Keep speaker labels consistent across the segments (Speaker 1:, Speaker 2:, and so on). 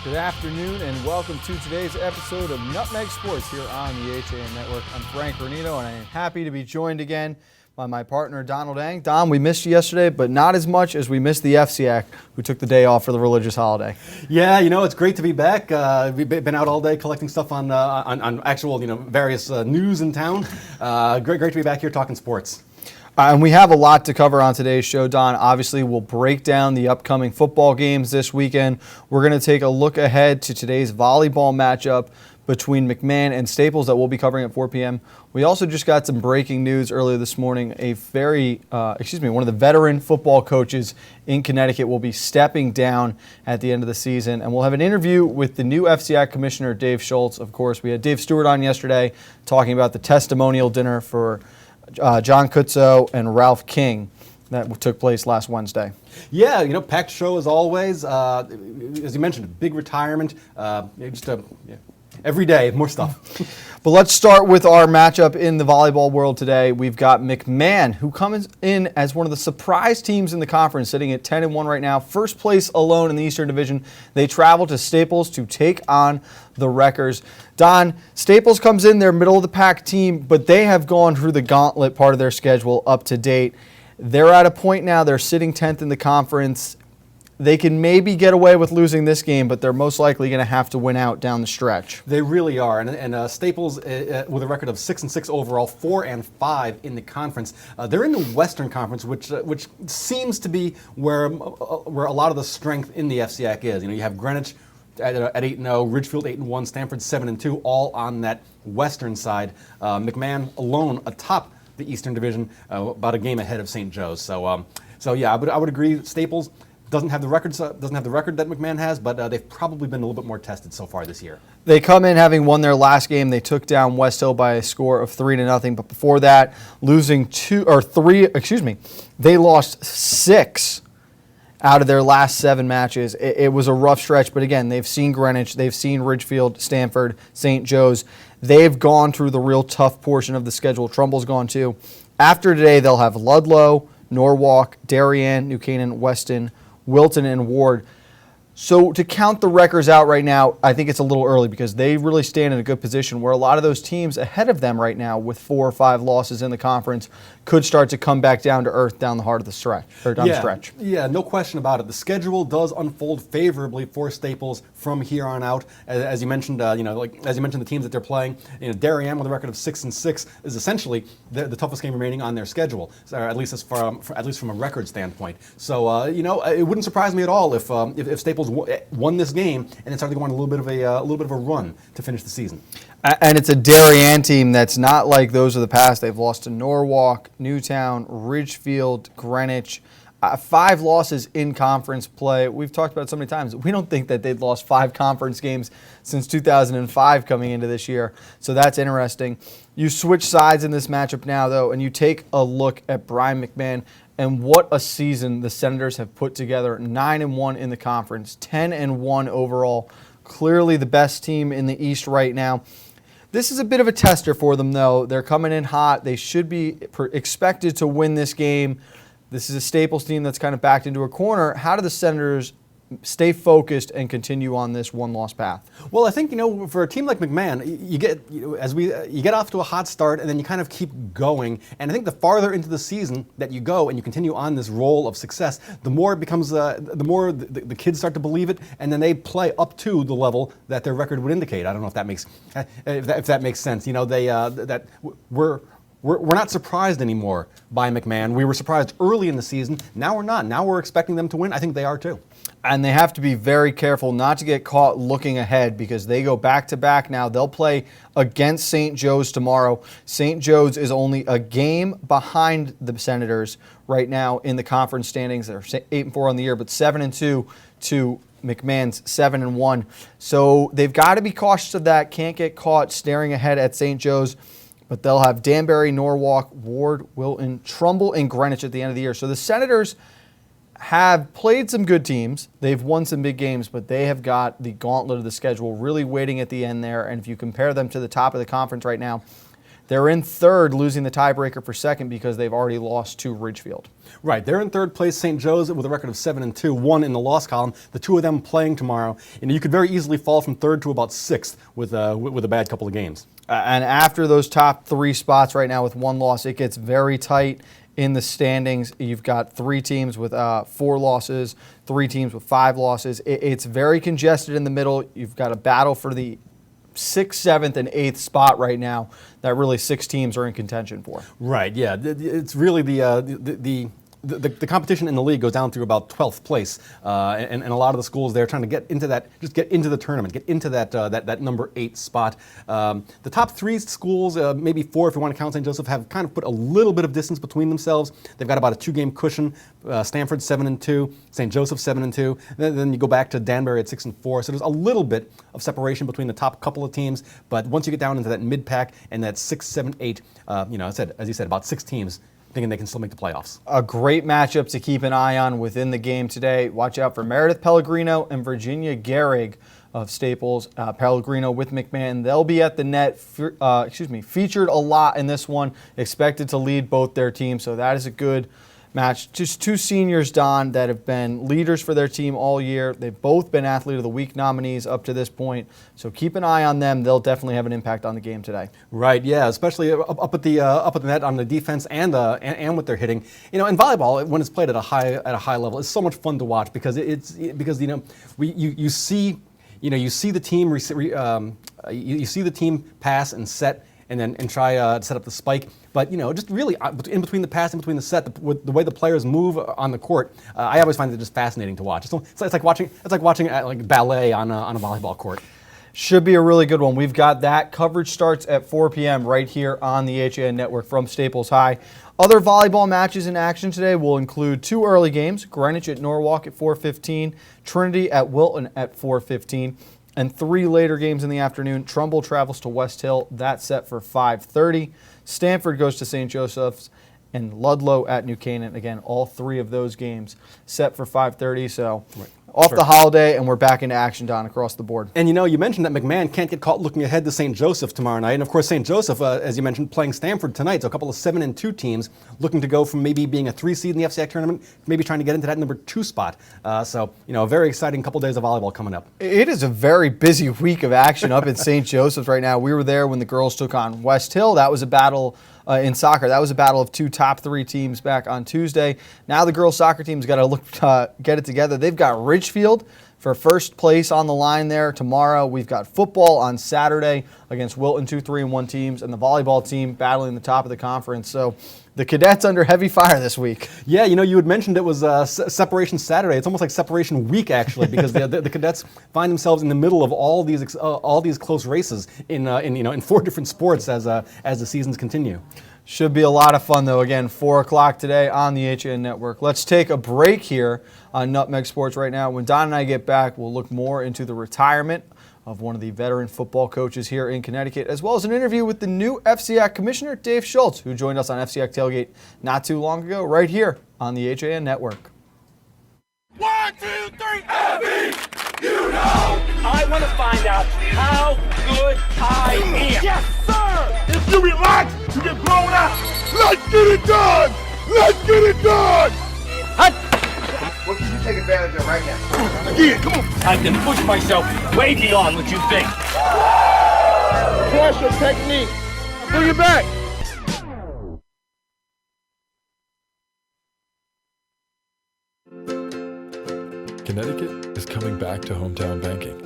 Speaker 1: Good afternoon and welcome to today's episode of Nutmeg Sports here on the HAN Network. I'm Frank Granito and I am happy to be joined again by my partner Donald Eng. Don, we missed you yesterday, but not as much as we missed the FCAC, who took the day off for the religious holiday.
Speaker 2: Yeah, it's great to be back. We've been out all day collecting stuff on actual, various news in town. Great to be back here talking sports.
Speaker 1: And we have a lot to cover on today's show, Don. Obviously, we'll break down the upcoming football games this weekend. We're going to take a look ahead to today's volleyball matchup between McMahon and Staples that we'll be covering at 4 p.m. We also just got some breaking news earlier this morning. One of the veteran football coaches in Connecticut will be stepping down at the end of the season. And we'll have an interview with the new FCAC commissioner, Dave Schultz. Of course, we had Dave Stewart on yesterday talking about the testimonial dinner for John Kutzo and Ralph King that took place last Wednesday.
Speaker 2: Yeah, packed show as always. As you mentioned, a big retirement. Every day, more stuff.
Speaker 1: But let's start with our matchup in the volleyball world today. We've got McMahon, who comes in as one of the surprise teams in the conference, sitting at 10-1 right now. First place alone in the Eastern Division. They travel to Staples to take on the Wreckers. Don, Staples comes in, their middle-of-the-pack team, but they have gone through the gauntlet part of their schedule up to date. They're at a point now, they're sitting 10th in the conference. They can maybe get away with losing this game, but they're most likely going to have to win out down the stretch.
Speaker 2: They really are. And Staples, with a record of 6-6 overall, 4-5 in the conference. They're in the Western Conference, which seems to be where a lot of the strength in the FCAC is. You have Greenwich at 8-0, Ridgefield 8-1, Stanford 7-2, all on that Western side. McMahon alone atop the Eastern Division, about a game ahead of St. Joe's. So yeah, I would agree. Staples doesn't have the record that McMahon has, but they've probably been a little bit more tested so far this year.
Speaker 1: They come in having won their last game. They took down West Hill by a score of 3-0. But before that, they lost 6 out of their last 7 matches. It was a rough stretch, but again, they've seen Greenwich, they've seen Ridgefield, Stanford, St. Joe's. They've gone through the real tough portion of the schedule. Trumbull's gone too. After today, they'll have Ludlow, Norwalk, Darien, New Canaan, Weston, Wilton, and Ward. So to count the Wreckers out right now, I think it's a little early because they really stand in a good position where a lot of those teams ahead of them right now with 4 or 5 losses in the conference could start to come back down to earth down the heart of the stretch, or down the stretch.
Speaker 2: Yeah, no question about it. The schedule does unfold favorably for Staples from here on out. As you mentioned, the teams that they're playing, Darien with a record of 6-6 is essentially the toughest game remaining on their schedule, at least from a record standpoint. So it wouldn't surprise me at all if Staples won this game and it started going on a little bit of a run to finish the season.
Speaker 1: And it's a Darien team that's not like those of the past. They've lost to Norwalk, Newtown, Ridgefield, Greenwich. 5 losses in conference play. We've talked about it so many times. We don't think that they'd lost 5 conference games since 2005 coming into this year. So that's interesting. You switch sides in this matchup now, though, and you take a look at Brian McMahon and what a season the Senators have put together. 9-1 in the conference, 10-1 overall. Clearly the best team in the East right now. This is a bit of a tester for them, though. They're coming in hot. They should be expected to win this game. This is a Staples team that's kind of backed into a corner. How do the Senators stay focused and continue on this one-loss path?
Speaker 2: Well, I think for a team like McMahon, you get off to a hot start and then you kind of keep going. And I think the farther into the season that you go and you continue on this roll of success, the more it becomes the more the kids start to believe it, and then they play up to the level that their record would indicate. I don't know if that makes sense. We're not surprised anymore by McMahon. We were surprised early in the season. Now we're not. Now we're expecting them to win. I think they are too.
Speaker 1: And they have to be very careful not to get caught looking ahead because they go back-to-back now. They'll play against St. Joe's tomorrow. St. Joe's is only a game behind the Senators right now in the conference standings. They're 8-4 on the year, but 7-2 to McMahon's 7-1. So they've got to be cautious of that. Can't get caught staring ahead at St. Joe's. But they'll have Danbury, Norwalk, Ward, Wilton, Trumbull, and Greenwich at the end of the year. So the Senators have played some good teams. They've won some big games, but they have got the gauntlet of the schedule really waiting at the end there. And if you compare them to the top of the conference right now, They're in third, losing the tiebreaker for second because they've already lost to Ridgefield.
Speaker 2: Right, they're in third place, St. Joe's, with a record of 7-2, one in the loss column. The two of them playing tomorrow, and you could very easily fall from third to about sixth with a bad couple of games.
Speaker 1: And after those top three spots right now with one loss, it gets very tight in the standings. You've got three teams with 4 losses, 3 teams with 5 losses. It's very congested in the middle. You've got a battle for the 6th, 7th, and 8th spot right now that really 6 teams are in contention for.
Speaker 2: Right, yeah. It's really the competition in the league goes down through about 12th place, and a lot of the schools there trying to get into that, just get into the tournament, get into that number 8 spot. The top 3 schools, maybe 4 if you want to count St. Joseph, have kind of put a little bit of distance between themselves. They've got about a 2-game cushion. Stanford 7-2, St. Joseph 7-2. Then you go back to Danbury at 6-4. So there's a little bit of separation between the top couple of teams, but once you get down into that mid-pack and that 6, 7, 8, as you said, about 6 teams, thinking they can still make the playoffs. A
Speaker 1: great matchup to keep an eye on within the game today. Watch out for Meredith Pellegrino and Virginia Gehrig of Staples. Pellegrino with McMahon. They'll be at the net, featured a lot in this one, expected to lead both their teams, so that is a good match. Just 2 seniors, Don, that have been leaders for their team all year. They've both been Athlete of the Week nominees up to this point, so keep an eye on them. They'll definitely have an impact on the game today.
Speaker 2: Right, yeah, especially up at the net on the defense and what they're hitting. In volleyball, when it's played at a high level, it's so much fun to watch because you see the team pass and set and try to set up the spike. But just really in between the pass, in between the set, the way the players move on the court, I always find it just fascinating to watch. It's like watching ballet on a volleyball court.
Speaker 1: Should be a really good one. We've got that. Coverage starts at 4 p.m. right here on the HAN Network from Staples High. Other volleyball matches in action today will include 2 early games, Greenwich at Norwalk at 4:15, Trinity at Wilton at 4:15, and 3 later games in the afternoon. Trumbull travels to West Hill. That's set for 5:30. Stanford goes to St. Joseph's, and Ludlow at New Canaan. Again, all 3 of those games set for 5:30. So the holiday, and we're back into action, Don, across the board.
Speaker 2: And you mentioned that McMahon can't get caught looking ahead to St. Joseph tomorrow night. And of course, St. Joseph, as you mentioned, playing Stanford tonight. So a couple of 7-2 teams looking to go from maybe being a 3 seed in the FCIAC tournament, maybe trying to get into that number 2 spot. So a very exciting couple days of volleyball coming up.
Speaker 1: It is a very busy week of action up at St. Joseph's right now. We were there when the girls took on West Hill. That was a battle in soccer. That was a battle of 2 top 3 teams back on Tuesday. Now the girls soccer team's got to get it together. They've got Ridgefield for first place on the line there tomorrow. We've got football on Saturday against Wilton, 2 3-1 teams, and the volleyball team battling the top of the conference. So the cadets under heavy fire this week.
Speaker 2: Yeah, you had mentioned it was Separation Saturday. It's almost like Separation Week, actually, because the cadets find themselves in the middle of all these close races in 4 different sports as the seasons continue.
Speaker 1: Should be a lot of fun, though. Again, 4 o'clock today on the HAN Network. Let's take a break here on Nutmeg Sports right now. When Don and I get back, we'll look more into the retirement of one of the veteran football coaches here in Connecticut, as well as an interview with the new FCIAC Commissioner, Dave Schultz, who joined us on FCIAC Tailgate not too long ago, right here on the HAN Network.
Speaker 3: 1, 2, 3, Abby! I want to find out how good I am. Yes, sir! If you relax, you get blown out. Let's get it done! Let's get it done!
Speaker 4: What can you take advantage of right now?
Speaker 3: Again, come on. I can push myself way beyond what you think.
Speaker 4: Pressure technique. Bring it back.
Speaker 5: Connecticut is coming back to hometown banking.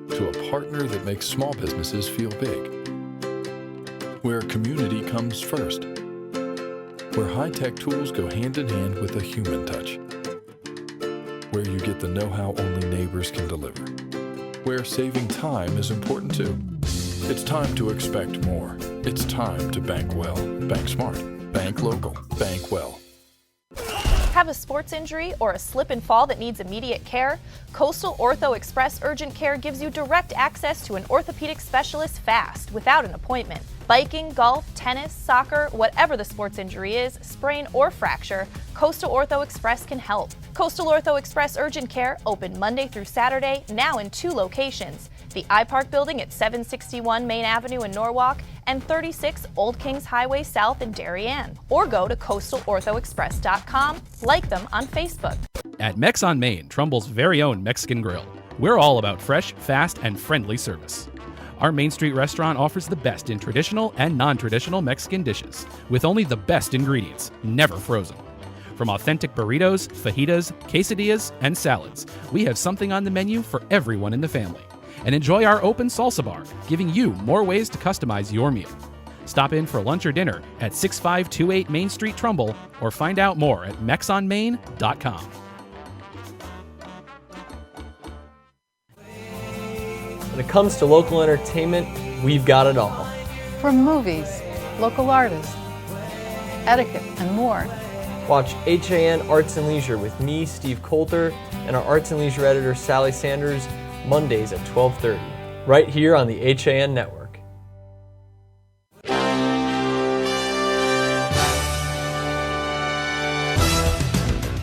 Speaker 5: To a partner that makes small businesses feel big. Where community comes first. Where high-tech tools go hand in hand with a human touch. Where you get the know-how only neighbors can deliver. Where saving time is important too. It's time to expect more. It's time to bank well. Bank smart. Bank local. Bank well.
Speaker 6: Have a sports injury or a slip and fall that needs immediate care? Coastal Ortho Express Urgent Care gives you direct access to an orthopedic specialist fast, without an appointment. Biking, golf, tennis, soccer, whatever the sports injury is, sprain or fracture, Coastal Ortho Express can help. Coastal Ortho Express Urgent Care, open Monday through Saturday, now in 2 locations. the iPark building at 761 Main Avenue in Norwalk, and 36 Old Kings Highway South in Darien. Or go to coastalorthoexpress.com, like them on Facebook.
Speaker 7: At Mex on Main, Trumbull's very own Mexican grill, we're all about fresh, fast, and friendly service. Our Main Street restaurant offers the best in traditional and non-traditional Mexican dishes, with only the best ingredients, never frozen. From authentic burritos, fajitas, quesadillas, and salads, we have something on the menu for everyone in the family. And enjoy our open salsa bar, giving you more ways to customize your meal. Stop in for lunch or dinner at 6528 Main Street, Trumbull, or find out more at mexonmain.com.
Speaker 8: When it comes to local entertainment, we've got it all.
Speaker 9: From movies, local artists, etiquette, and more.
Speaker 8: Watch HAN Arts and Leisure with me, Steve Coulter, and our Arts and Leisure editor, Sally Sanders, Mondays at 12:30, right here on the HAN Network.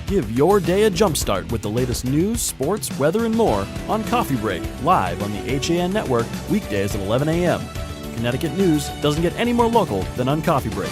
Speaker 10: Give your day a jumpstart with the latest news, sports, weather, and more on Coffee Break, live on the HAN Network, weekdays at 11 a.m. Connecticut news doesn't get any more local than on Coffee Break.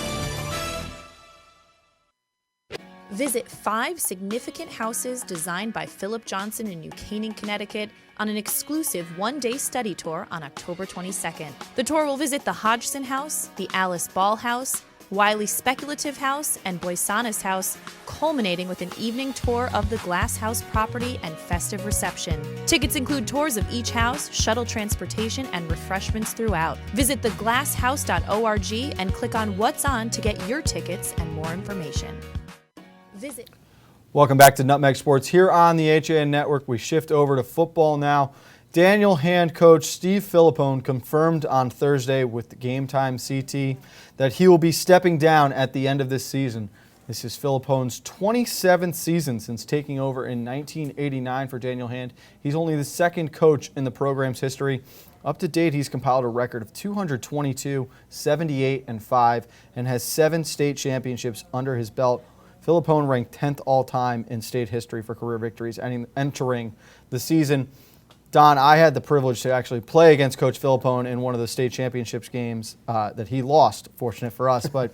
Speaker 6: Visit 5 significant houses designed by Philip Johnson in New Canaan, Connecticut on an exclusive one-day study tour on October 22nd. The tour will visit the Hodgson House, the Alice Ball House, Wiley Speculative House, and Boisana's House, culminating with an evening tour of the Glass House property and festive reception. Tickets include tours of each house, shuttle transportation, and refreshments throughout. Visit theglasshouse.org and click on What's On to get your tickets and more information. Visit.
Speaker 1: Welcome back to Nutmeg Sports here on the HAN Network. We shift over to football now. Daniel Hand coach Steve Filippone confirmed on Thursday with the Game Time CT that he will be stepping down at the end of this season. This is Filippone's 27th season since taking over in 1989 for Daniel Hand. He's only the second coach in the program's history. Up to date, he's compiled a record of 222, 78, and 5, and has 7 state championships under his belt. Filippone ranked 10th all-time in state history for career victories entering the season. Don, I had the privilege to actually play against Coach Filippone in one of the state championships games that he lost, fortunate for us. But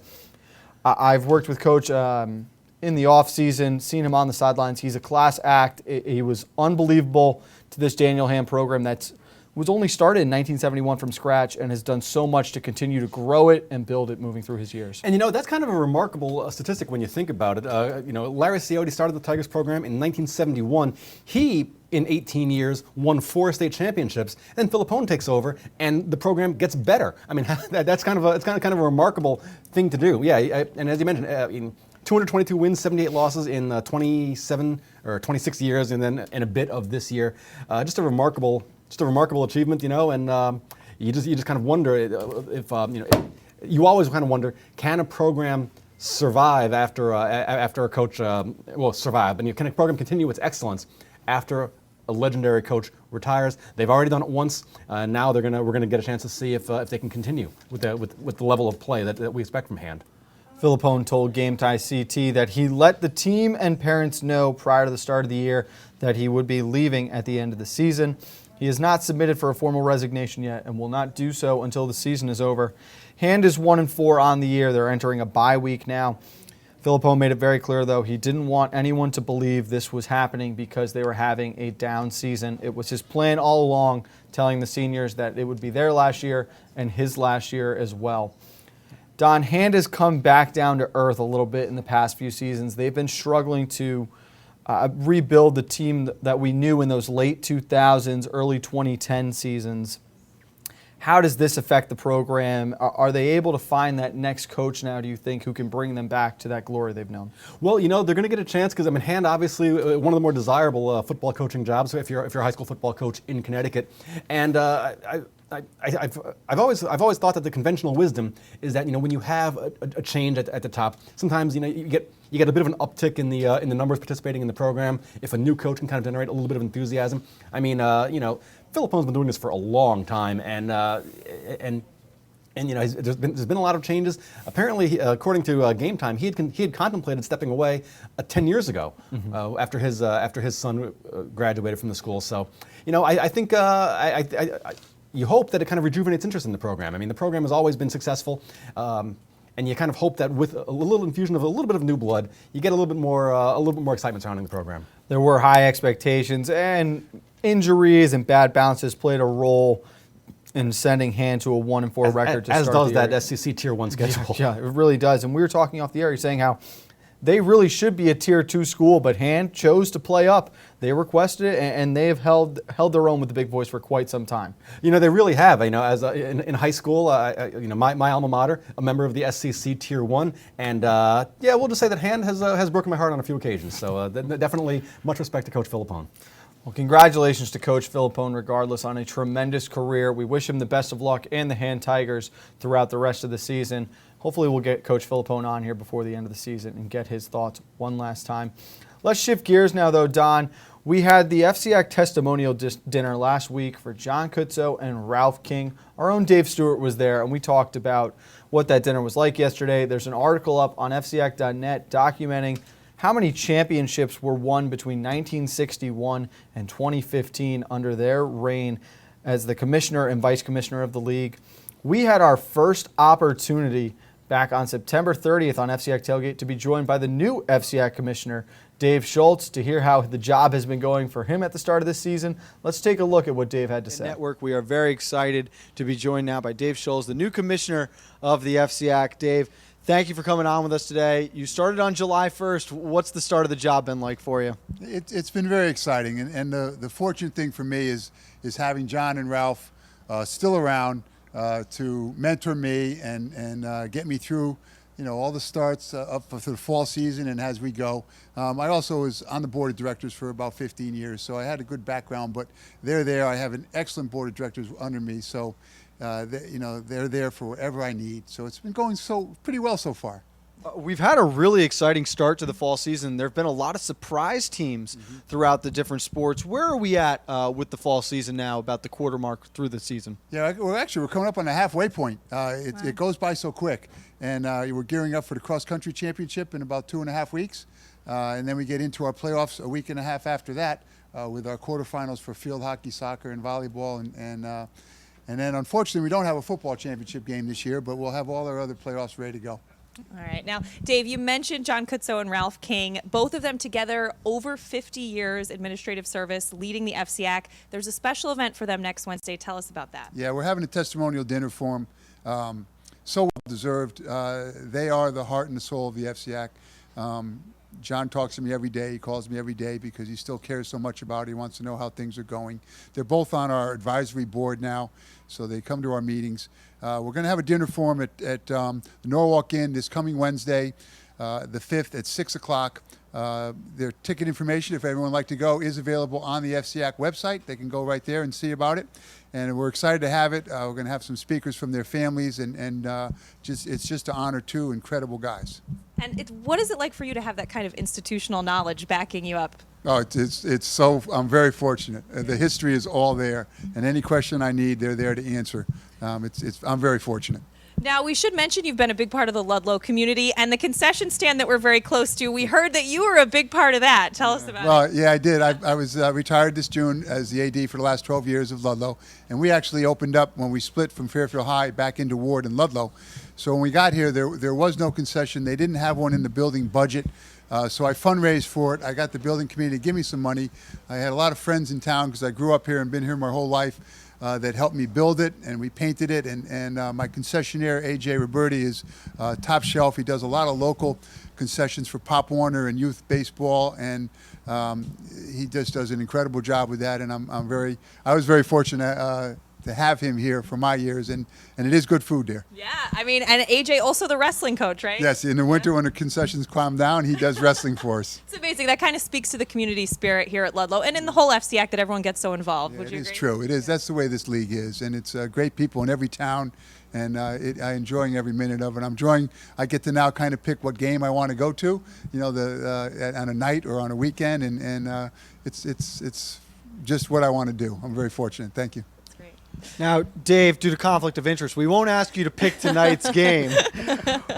Speaker 1: I've worked with Coach in the offseason, seen him on the sidelines. He's a class act. He was unbelievable to this Daniel Hand program that was only started in 1971 from scratch and has done so much to continue to grow it and build it moving through his years.
Speaker 2: And that's kind of a remarkable statistic when you think about it. Larry Ciotti started the Tigers program in 1971. He, in 18 years, won 4 state championships. Then Filippone takes over, and the program gets better. I mean, that's kind of a remarkable thing to do. Yeah, and as you mentioned, in 222 wins, 78 losses in 26 years, and then in a bit of this year. Just a remarkable achievement, and you just kind of wonder if you always kind of wonder, can a program survive after a coach survive, and can a program continue its excellence after a legendary coach retires? They've already done it once. Now we're gonna get a chance to see if they can continue with the level of play that we expect from Hand.
Speaker 1: Filippone told Game Time CT that he let the team and parents know prior to the start of the year that he would be leaving at the end of the season. He has not submitted for a formal resignation yet and will not do so until the season is over. Hand is 1-4 on the year. They're entering a bye week now. Filippone made it very clear, though, he didn't want anyone to believe this was happening because they were having a down season. It was his plan all along, telling the seniors that it would be their last year and his last year as well. Don, Hand has come back down to earth a little bit in the past few seasons. They've been struggling to rebuild the team that we knew in those late 2000s, early 2010 seasons. How does this affect the program? Are they able to find that next coach now, do you think, who can bring them back to that glory they've known? Well,
Speaker 2: they're going to get a chance because, Hand, obviously, one of the more desirable football coaching jobs if you're a high school football coach in Connecticut. And I've always thought that the conventional wisdom is that when you have a change at the top, sometimes you get a bit of an uptick in the numbers participating in the program if a new coach can kind of generate a little bit of enthusiasm. Philippone's been doing this for a long time, and And there's been a lot of changes. Apparently, according to Game Time, he had contemplated stepping away 10 years ago after his son graduated from the school. So, I think you hope that it kind of rejuvenates interest in the program. I mean, the program has always been successful, and you kind of hope that with a little infusion of a little bit of new blood, you get a little bit more excitement surrounding the program.
Speaker 1: There were high expectations, and injuries and bad bounces played a role in sending Hand to a 1-4 record to
Speaker 2: as
Speaker 1: start
Speaker 2: does
Speaker 1: the year.
Speaker 2: that SEC Tier 1 schedule.
Speaker 1: Yeah, it really does. And we were talking off the air, saying how they really should be a Tier 2 school, but Hand chose to play up. They requested it, and they have held their own with the big boys for quite some time.
Speaker 2: They really have. As in high school, my alma mater, a member of the SEC Tier 1, and we'll just say that Hand has broken my heart on a few occasions. So definitely much respect to Coach Philippone.
Speaker 1: Well, congratulations to Coach Philippone, regardless, on a tremendous career. We wish him the best of luck and the Hand Tigers throughout the rest of the season. Hopefully we'll get Coach Philippone on here before the end of the season and get his thoughts one last time. Let's shift gears now, though, Don. We had the FCAC testimonial dinner last week for John Kutzo and Ralph King. Our own Dave Stewart was there, and we talked about what that dinner was like yesterday. There's an article up on FCAC.net documenting how many championships were won between 1961 and 2015 under their reign as the commissioner and vice commissioner of the league. We had our first opportunity back on September 30th on FCAC Tailgate to be joined by the new FCAC commissioner, Dave Schultz, to hear how the job has been going for him at the start of this season. Let's take a look at what Dave had to say.
Speaker 11: Network, we are very excited to be joined now by Dave Schultz, the new commissioner of the FCAC. Dave, thank you for coming on with us today. You started on July 1st. What's the start of the job been like for you?
Speaker 12: It's been very exciting, and the fortunate thing for me is having John and Ralph still around to mentor me and get me through all the starts up for the fall season and as we go. I also was on the board of directors for about 15 years, so I had a good background, but they're there. I have an excellent board of directors under me, so they're there for whatever I need. So it's been going pretty well so far.
Speaker 11: We've had a really exciting start to the fall season. There have been a lot of surprise teams throughout the different sports. Where are we at with the fall season now, about the quarter mark through the season?
Speaker 12: Yeah, we're coming up on the halfway point. It goes by so quick. And we're gearing up for the cross-country championship in about 2.5 weeks. And then we get into our playoffs a week and a half after that with our quarterfinals for field hockey, soccer, and volleyball. And then, unfortunately, we don't have a football championship game this year, but we'll have all our other playoffs ready to go.
Speaker 13: All right. Now, Dave, you mentioned John Kutzo and Ralph King, both of them together, over 50 years administrative service, leading the FCAC. There's a special event for them next Wednesday. Tell us about that.
Speaker 12: Yeah, we're having a testimonial dinner for them. So well deserved. They are the heart and the soul of the FCAC. John talks to me every day. He calls me every day because he still cares so much about it. He wants to know how things are going. They're both on our advisory board now, so they come to our meetings. We're going to have a dinner for them at the Norwalk Inn this coming Wednesday, the 5th at 6 o'clock. Their ticket information, if everyone would like to go, is available on the FCAC website. They can go right there and see about it. And we're excited to have it. We're going to have some speakers from their families, and it's just an honor, two incredible guys.
Speaker 13: And what is it like for you to have that kind of institutional knowledge backing you up?
Speaker 12: Oh, it's so, I'm very fortunate. The history is all there, and any question I need, they're there to answer. I'm very fortunate.
Speaker 13: Now, we should mention you've been a big part of the Ludlow community and the concession stand that we're very close to. We heard that you were a big part of that. Tell us about it.
Speaker 12: Well, yeah, I did. I was retired this June as the AD for the last 12 years of Ludlow, and we actually opened up when we split from Fairfield High back into Ward and Ludlow. So when we got here, there was no concession. They didn't have one in the building budget. So I fundraised for it. I got the building committee to give me some money. I had a lot of friends in town because I grew up here and been here my whole life. That helped me build it, and we painted it. And my concessionaire, A.J. Roberti, is top shelf. He does a lot of local concessions for Pop Warner and youth baseball, and he just does an incredible job with that. And I was very fortunate to have him here for my years, and it is good food there.
Speaker 13: Yeah, I mean, and AJ also the wrestling coach, right?
Speaker 12: Yes, in the winter when the concessions calm down, he does wrestling for us.
Speaker 13: It's amazing. That kind of speaks to the community spirit here at Ludlow and in the whole FCAC that everyone gets so involved. Would you agree?
Speaker 12: It is true. It is. That's the way this league is, and it's great people in every town, and I enjoying every minute of it. I get to now kind of pick what game I want to go to, on a night or on a weekend, and it's just what I want to do. I'm very fortunate. Thank you.
Speaker 11: Now, Dave, due to conflict of interest, we won't ask you to pick tonight's game.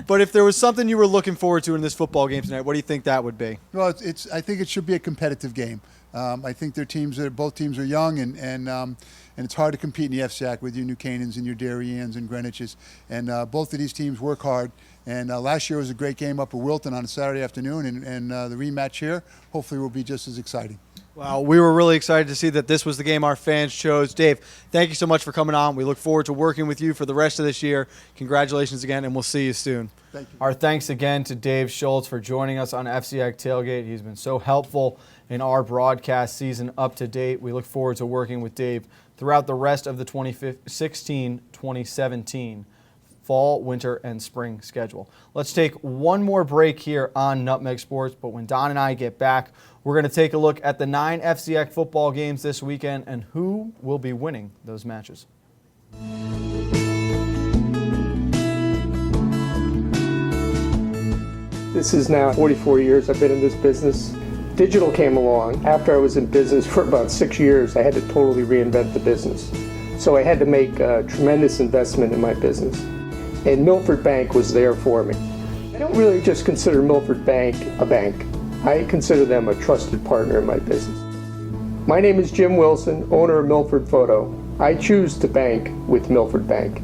Speaker 11: But if there was something you were looking forward to in this football game tonight, what do you think that would be?
Speaker 12: Well, I think it should be a competitive game. I think both teams are young, and it's hard to compete in the FCAC with your New Canaans and your Darayen's and Greenwiches. And both of these teams work hard. And last year was a great game up at Wilton on a Saturday afternoon, and the rematch here hopefully will be just as exciting.
Speaker 11: Well, we were really excited to see that this was the game our fans chose. Dave, thank you so much for coming on. We look forward to working with you for the rest of this year. Congratulations again, and we'll see you soon.
Speaker 12: Thank you.
Speaker 1: Our thanks again to Dave Schultz for joining us on FCAC Tailgate. He's been so helpful in our broadcast season up to date. We look forward to working with Dave throughout the rest of the 2016-2017 fall, winter, and spring schedule. Let's take one more break here on Nutmeg Sports, but when Don and I get back, we're going to take a look at the 9 FCAC football games this weekend and who will be winning those matches.
Speaker 14: This is now 44 years I've been in this business. Digital came along. After I was in business for about 6 years, I had to totally reinvent the business. So I had to make a tremendous investment in my business. And Milford Bank was there for me. I don't really just consider Milford Bank a bank. I consider them a trusted partner in my business. My name is Jim Wilson, owner of Milford Photo. I choose to bank with Milford Bank.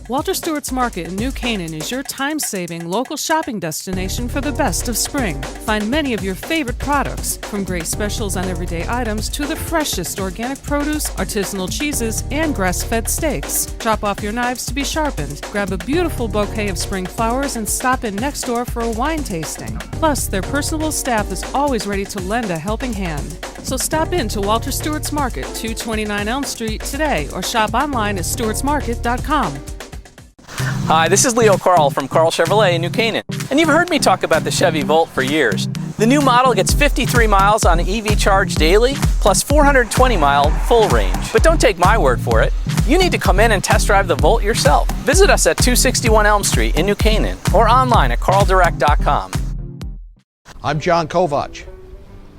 Speaker 15: Walter Stewart's Market in New Canaan is your time-saving local shopping destination for the best of spring. Find many of your favorite products, from great specials on everyday items to the freshest organic produce, artisanal cheeses, and grass-fed steaks. Drop off your knives to be sharpened, grab a beautiful bouquet of spring flowers, and stop in next door for a wine tasting. Plus, their personable staff is always ready to lend a helping hand. So stop in to Walter Stewart's Market, 229 Elm Street today, or shop online at stewartsmarket.com.
Speaker 16: Hi, this is Leo Carl from Carl Chevrolet in New Canaan, and you've heard me talk about the Chevy Volt for years. The new model gets 53 miles on EV charge daily, plus 420-mile full range. But don't take my word for it. You need to come in and test drive the Volt yourself. Visit us at 261 Elm Street in New Canaan or online at carldirect.com.
Speaker 17: I'm John Kovach.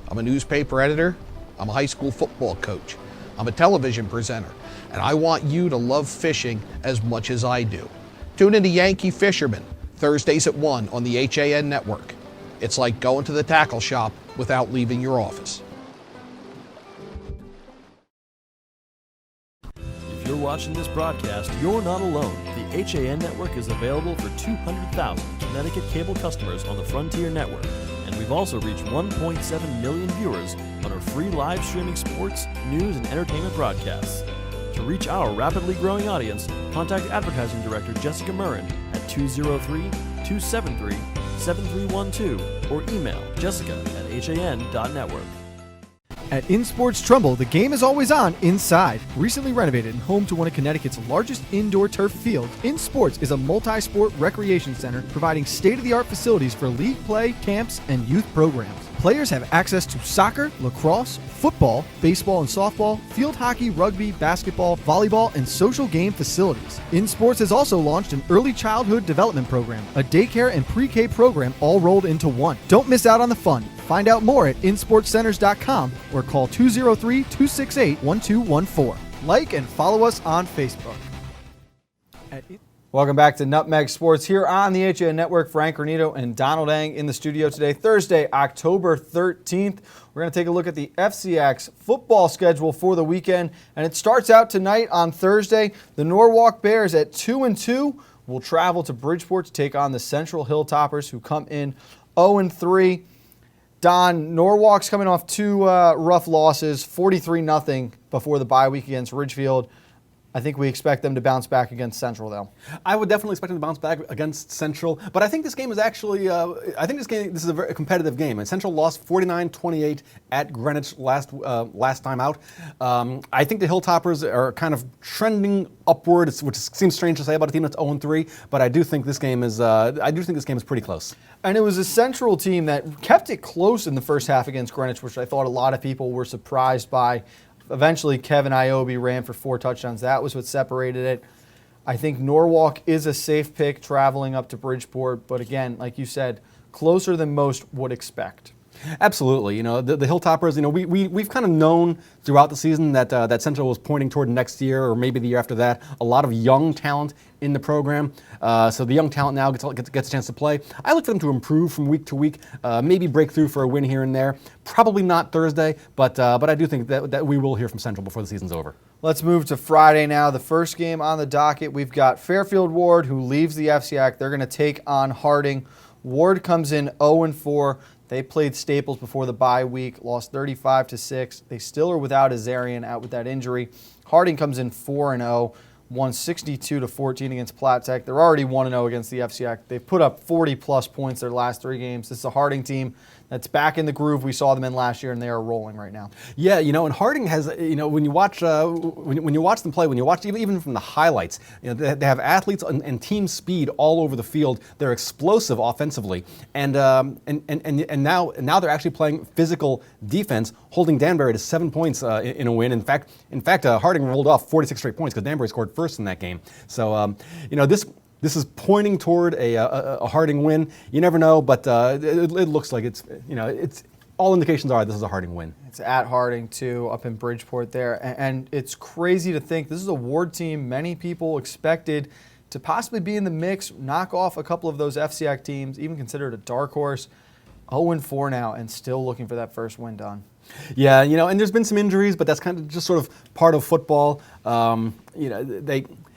Speaker 17: I'm a newspaper editor. I'm a high school football coach. I'm a television presenter, and I want you to love fishing as much as I do. Tune in to Yankee Fisherman, Thursdays at 1 on the HAN network. It's like going to the tackle shop without leaving your office.
Speaker 10: If you're watching this broadcast, you're not alone. The HAN network is available for 200,000 Connecticut cable customers on the Frontier network. And we've also reached 1.7 million viewers on our free live streaming sports, news, and entertainment broadcasts. To reach our rapidly growing audience, contact Advertising Director Jessica Murrin at 203-273-7312 or email jessica@han.network.
Speaker 18: At InSports Trumbull, the game is always on inside. Recently renovated and home to one of Connecticut's largest indoor turf fields, InSports is a multi-sport recreation center providing state-of-the-art facilities for league play, camps, and youth programs. Players have access to soccer, lacrosse, football, baseball and softball, field hockey, rugby, basketball, volleyball, and social game facilities. InSports has also launched an early childhood development program, a daycare and pre-K program all rolled into one. Don't miss out on the fun. Find out more at insportscenters.com or call 203-268-1214. Like and follow us on Facebook.
Speaker 1: Welcome back to Nutmeg Sports here on the HAN Network. Frank Granito and Donald Eng in the studio today, Thursday, October 13th. We're going to take a look at the FCAC's football schedule for the weekend, and it starts out tonight on Thursday. The Norwalk Bears at 2-2 will travel to Bridgeport to take on the Central Hilltoppers, who come in 0-3. Don, Norwalk's coming off two rough losses, 43-0 before the bye week against Ridgefield. I think we expect them to bounce back against Central, though.
Speaker 2: I would definitely expect them to bounce back against Central, but I think this game is actually, this is a very competitive game. And Central lost 49-28 at Greenwich last time out. I think the Hilltoppers are kind of trending upward, which seems strange to say about a team that's 0-3, but I do think this game is, pretty close.
Speaker 1: And it was a Central team that kept it close in the first half against Greenwich, which I thought a lot of people were surprised by. Eventually, Kevin Iobi ran for 4 touchdowns. That was what separated it. I think Norwalk is a safe pick traveling up to Bridgeport, but again, like you said, closer than most would expect.
Speaker 2: Absolutely. The Hilltoppers, we've kind of known throughout the season that that Central was pointing toward next year or maybe the year after that. A lot of young talent in the program. So the young talent now gets a chance to play. I look for them to improve from week to week, maybe break through for a win here and there. Probably not Thursday, but I do think that we will hear from Central before the season's over.
Speaker 1: Let's move to Friday now. The first game on the docket, we've got Fairfield Ward, who leaves the FCIAC. They're going to take on Harding. Ward comes in 0-4. They played Staples before the bye week, lost 35-6. They still are without Azarian out with that injury. Harding comes in 4-0, won 62-14 against Platt Tech. They're already 1-0 against the FCIAC. They've put up 40-plus points their last 3 games. This is a Harding team that's back in the groove we saw them in last year, and they are rolling right now.
Speaker 2: Yeah, and Harding has, when you watch when you watch them play, when you watch even from the highlights, they have athletes and team speed all over the field. They're explosive offensively, and now they're actually playing physical defense, holding Danbury to 7 points in a win. In fact, Harding rolled off 46 straight points because Danbury scored first in that game. So This is pointing toward a Harding win. You never know, but it looks like it's all indications are this is a Harding win.
Speaker 1: It's at Harding too, up in Bridgeport there, and it's crazy to think this is a Ward team many people expected to possibly be in the mix, knock off a couple of those FCIAC teams, even considered a dark horse. 0-4 now, and still looking for that first win, Don.
Speaker 2: Yeah, and there's been some injuries, but that's kind of just sort of part of football.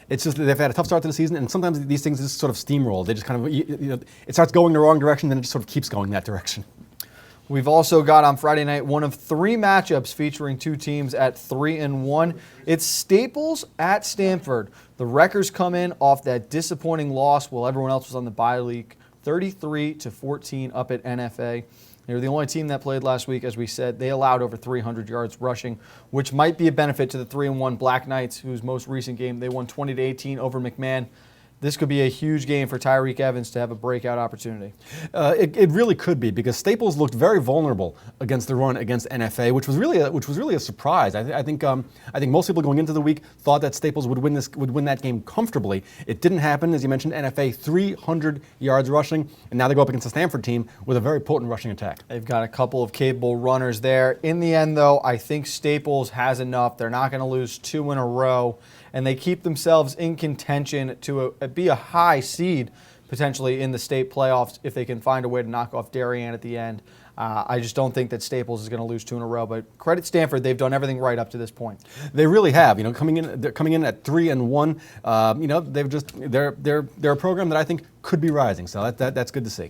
Speaker 2: It's just that they've had a tough start to the season, and sometimes these things just sort of steamroll. They just kind of, it starts going the wrong direction, then it just sort of keeps going that direction.
Speaker 1: We've also got on Friday night one of 3 matchups featuring 2 teams at 3-1. It's Staples at Stanford. The Wreckers come in off that disappointing loss while everyone else was on the bye week, 33-14 up at NFA. They were the only team that played last week. As we said, they allowed over 300 yards rushing, which might be a benefit to the 3-1 Black Knights, whose most recent game, they won 20-18 over McMahon. This could be a huge game for Tyreek Evans to have a breakout opportunity.
Speaker 2: It really could be, because Staples looked very vulnerable against the run against NFA, which was really a surprise. I think most people going into the week thought that Staples would win that game comfortably. It didn't happen, as you mentioned. NFA 300 yards rushing, and now they go up against the Stanford team with a very potent rushing attack.
Speaker 1: They've got a couple of capable runners there. In the end, though, I think Staples has enough. They're not going to lose 2 in a row. And they keep themselves in contention to be a high seed potentially in the state playoffs if they can find a way to knock off Darien at the end. I just don't think that Staples is going to lose 2 in a row. But credit Stanford, they've done everything right up to this point.
Speaker 2: They really have. Coming in at 3-1. They're a program that I think could be rising. So that's good to see.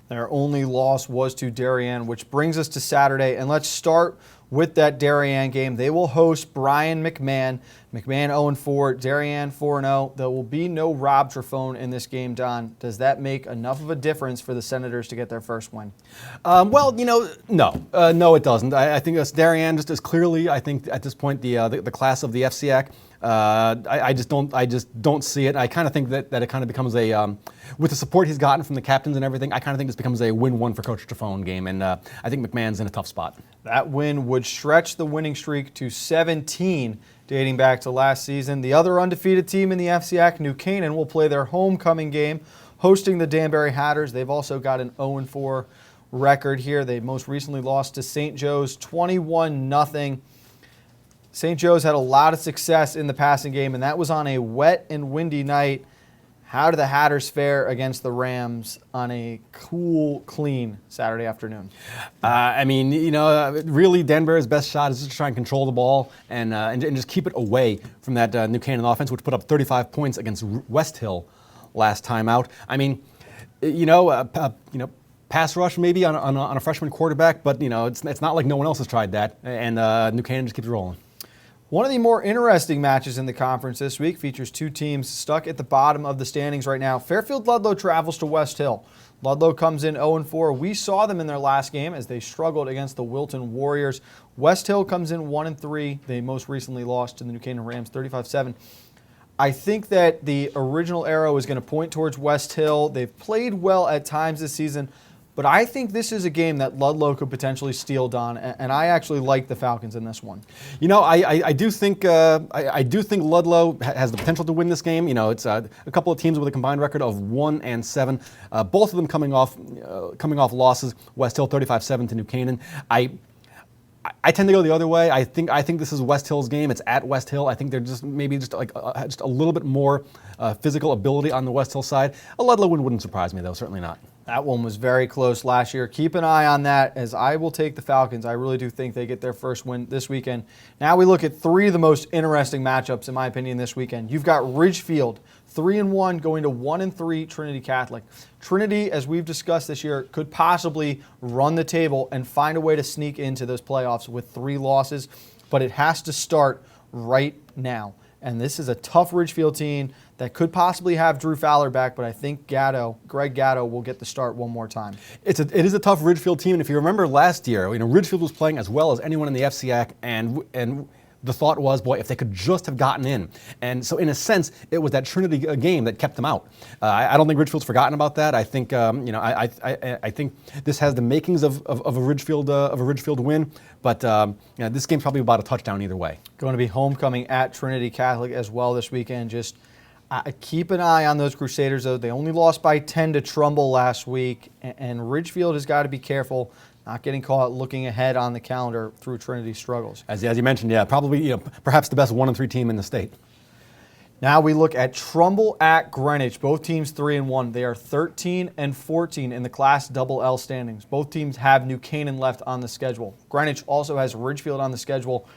Speaker 1: Their only loss was to Darien, which brings us to Saturday. And let's start with that Darien game. They will host Bryan McMahon. McMahon 0-4, Darien 4-0. There will be no Rob Trafone in this game, Don. Does that make enough of a difference for the Senators to get their first win?
Speaker 2: No. No, it doesn't. I think Darien just is clearly, I think, at this point, the class of the FCIAC. I just don't see it. I kind of think that it kind of becomes with the support he's gotten from the captains and everything, I kind of think this becomes a win-1 for Coach Trafone game, and I think McMahon's in a tough spot.
Speaker 1: That win would stretch the winning streak to 17, dating back to last season. The other undefeated team in the FCIAC, New Canaan, will play their homecoming game, hosting the Danbury Hatters. They've also got an 0-4 record here. They most recently lost to St. Joe's 21-0. St. Joe's had a lot of success in the passing game, and that was on a wet and windy night. How did the Hatters fare against the Rams on a cool, clean Saturday afternoon?
Speaker 2: Really Danbury's best shot is just to try and control the ball and just keep it away from that New Canaan offense, which put up 35 points against West Hill last time out. Pass rush maybe on a freshman quarterback, but it's not like no one else has tried that, and New Canaan just keeps rolling.
Speaker 1: One of the more interesting matches in the conference this week features 2 teams stuck at the bottom of the standings right now. Fairfield Ludlow travels to West Hill. Ludlow comes in 0-4. We saw them in their last game as they struggled against the Wilton Warriors. West Hill comes in 1-3. They most recently lost to the New Canaan Rams 35-7. I think that the original arrow is going to point towards West Hill. They've played well at times this season, But I think this is a game that Ludlow could potentially steal, Don, and I actually like the Falcons in this one.
Speaker 2: You know, I do think Ludlow has the potential to win this game. You know, it's a couple of teams with a combined record of 1-7, both of them coming off losses. West Hill 35-7 to New Canaan. I tend to go the other way. I think this is West Hill's game. It's at West Hill. I think they're just a little bit more physical ability on the West Hill side. A Ludlow win wouldn't surprise me, though. Certainly not.
Speaker 1: That one was very close last year. Keep an eye on that, as I will take the Falcons. I really do think they get their first win this weekend. Now we look at three of the most interesting matchups, in my opinion, this weekend. You've got Ridgefield, 3-1, going to 1-3 Trinity Catholic. Trinity, as we've discussed this year, could possibly run the table and find a way to sneak into those playoffs with 3 losses, but it has to start right now. And this is a tough Ridgefield team that could possibly have Drew Fowler back, but I think Greg Gatto will get the start one more time.
Speaker 2: It is a tough Ridgefield team, and if you remember last year, you know, Ridgefield was playing as well as anyone in the FCAC, and the thought was, boy, if they could just have gotten in. And so in a sense, it was that Trinity game that kept them out. I don't think Ridgefield's forgotten about that. I think I think this has the makings of a Ridgefield win, but this game's probably about a touchdown either way.
Speaker 1: Going to be homecoming at Trinity Catholic as well this weekend. Just keep an eye on those Crusaders, though. They only lost by 10 to Trumbull last week, and Ridgefield has got to be careful not getting caught looking ahead on the calendar through Trinity's struggles.
Speaker 2: As you mentioned, yeah, probably perhaps the best 1-3 team in the state.
Speaker 1: Now we look at Trumbull at Greenwich. Both teams 3-1. They are 13-14 in the Class Double-L standings. Both teams have New Canaan left on the schedule. Greenwich also has Ridgefield on the schedule.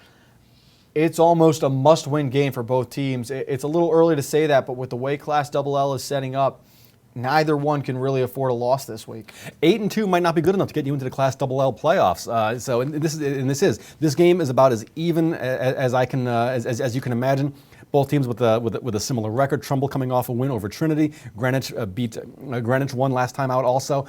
Speaker 1: It's almost a must-win game for both teams. It's a little early to say that, but with the way Class Double-L is setting up, neither one can really afford a loss this week.
Speaker 2: 8-2 might not be good enough to get you into the Class Double-L playoffs. This game is about as even as you can imagine. Both teams with a similar record. Trumbull coming off a win over Trinity. Greenwich beat Greenwich won last time out. Also,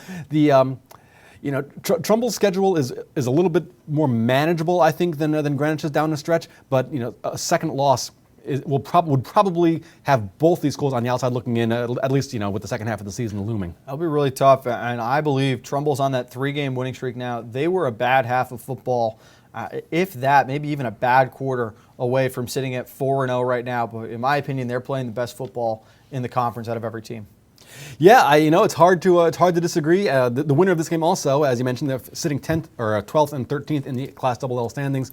Speaker 2: Trumbull's schedule is a little bit more manageable, I think, than Greenwich's down the stretch. But a second loss would probably have both these schools on the outside looking in, at least with the second half of the season looming.
Speaker 1: That'll be really tough, and I believe Trumbull's on that 3-game winning streak now. They were a bad half of football, if that, maybe even a bad quarter away from sitting at 4-0 right now. But in my opinion, they're playing the best football in the conference out of every team.
Speaker 2: Yeah, it's hard to disagree. The winner of this game also, as you mentioned, they're sitting 10th or 12th and 13th in the Class Double-L standings.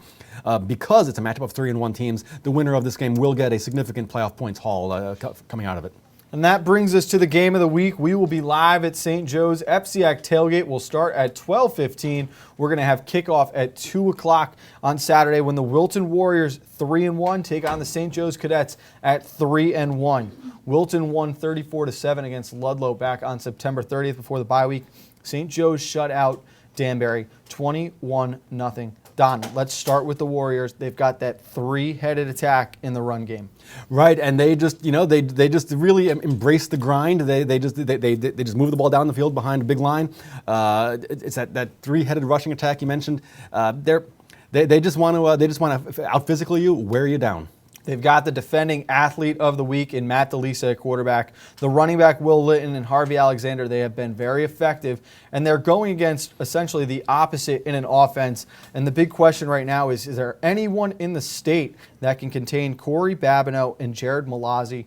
Speaker 2: Because it's a matchup of 3-1 teams, the winner of this game will get a significant playoff points haul coming out of it.
Speaker 1: And that brings us to the game of the week. We will be live at St. Joe's. FCAC tailgate will start at 12:15. We're going to have kickoff at 2 o'clock on Saturday when the Wilton Warriors, 3-1, take on the St. Joe's Cadets at 3-1. Wilton won 34-7 against Ludlow back on September 30th before the bye week. St. Joe's shut out Danbury 21-0. Don, let's start with the Warriors. They've got that 3-headed attack in the run game.
Speaker 2: Right, and they just they just really embrace the grind. They just move the ball down the field behind a big line. It's that 3-headed rushing attack you mentioned. They just want to out physical you, wear you down.
Speaker 1: They've got the defending athlete of the week in Matt DeLisa at quarterback. The running back, Will Litton, and Harvey Alexander, they have been very effective, and they're going against essentially the opposite in an offense. And the big question right now is there anyone in the state that can contain Corey Babineau and Jared Malazzi?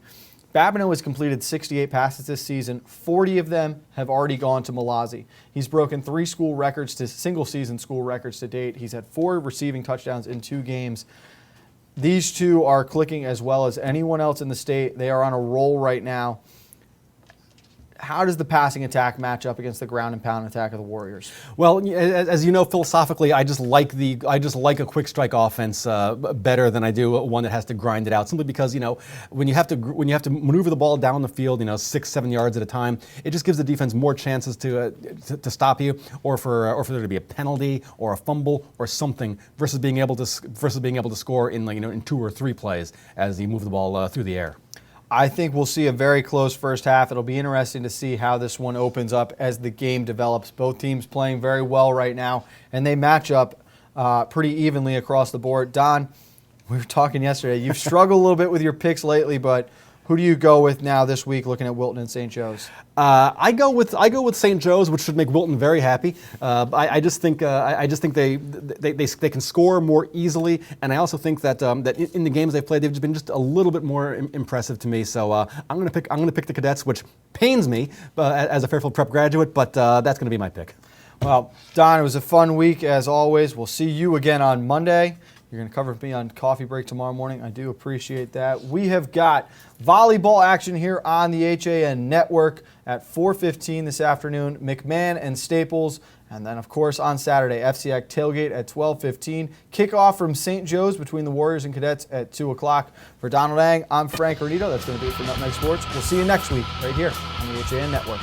Speaker 1: Babineau has completed 68 passes this season. 40 of them have already gone to Malazzi. He's broken 3 single-season school records to date. He's had 4 receiving touchdowns in 2 games. These two are clicking as well as anyone else in the state. They are on a roll right now. How does the passing attack match up against the ground and pound attack of the Warriors?
Speaker 2: Well, as you know, philosophically, I just like a quick strike offense better than I do one that has to grind it out. Simply because when you have to maneuver the ball down the field, 6-7 yards at a time, it just gives the defense more chances to stop you, or for there to be a penalty or a fumble or something, versus being able to score in 2 or 3 plays as you move the ball through the air.
Speaker 1: I think we'll see a very close first half. It'll be interesting to see how this one opens up as the game develops. Both teams playing very well right now, and they match up pretty evenly across the board. Don, we were talking yesterday. You've struggled a little bit with your picks lately, but Who do you go with now this week, looking at Wilton and St. Joe's?
Speaker 2: I go with St. Joe's, which should make Wilton very happy. I just think they can score more easily, and I also think that that in the games they've played, they've just been just a little bit more impressive to me. So I'm gonna pick the Cadets, which pains me as a Fairfield Prep graduate, but that's gonna be my pick.
Speaker 1: Well, Don, it was a fun week as always. We'll see you again on Monday. You're going to cover me on Coffee Break tomorrow morning. I do appreciate that. We have got volleyball action here on the HAN Network at 4:15 this afternoon. McMahon and Staples. And then, of course, on Saturday, FCAC tailgate at 12:15. Kickoff from St. Joe's between the Warriors and Cadets at 2 o'clock. For Donald Eng, I'm Frank Granito. That's going to be it for Nutmeg Sports. We'll see you next week right here on the HAN Network.